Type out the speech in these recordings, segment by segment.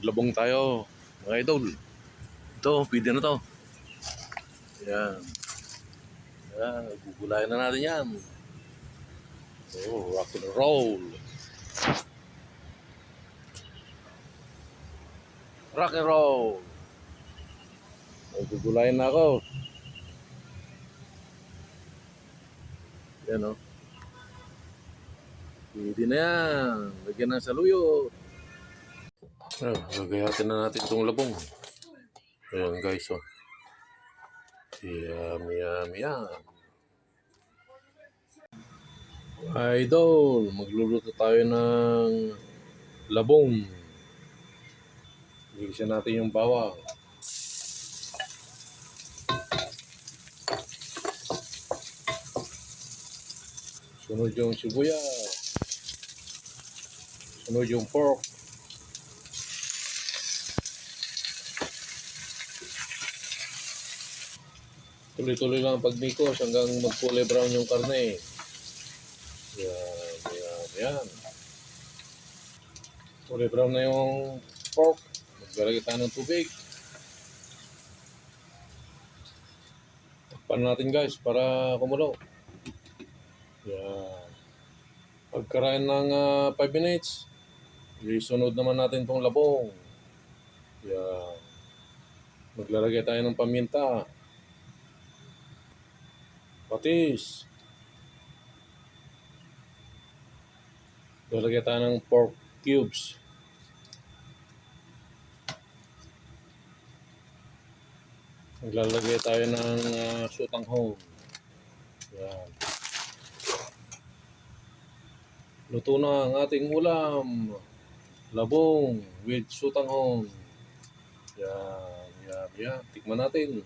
Maglabong tayo, mga idol. Ito, pwede na to. Yan. Yan, gugulayan na natin yan. Oh, rock and roll. Rock and roll. Oh, gugulayan na ako. Yan o. Pwede na yan. Lagyan na sa luyo. Lagayatin na natin itong labong. Ayan guys, oh. Yum, yum, yum. Idol, magluluto tayo ng labong. Igisa natin yung bawang. Sunod yung sibuyas. Sunod yung pork. Tuloy-tuloy lang ang pagmikos hanggang mag-kulay brown yung karne. Yan, yan, yan. Kulay brown na yung pork. Maglalagay tayo ng tubig. Takpan natin guys para kumulo. Yan. Pagkarain ng 5 minutes, isunod naman natin itong labong. Yan. Maglalagay tayo ng paminta. Patis. Lalagay tayo ng pork cubes. Maglalagay tayo ng sutanghon. Yan. Luto na ang ating ulam. Labong with sutanghon. Yan, yan, yan. Tikman natin.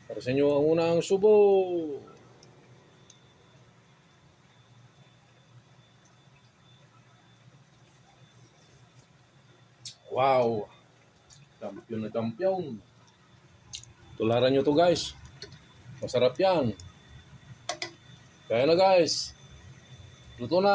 Para sa inyo ang unang subo. Wow! Champion na champion. Tularan nyo to guys. Masarap yan. Kaya na guys. Luto na.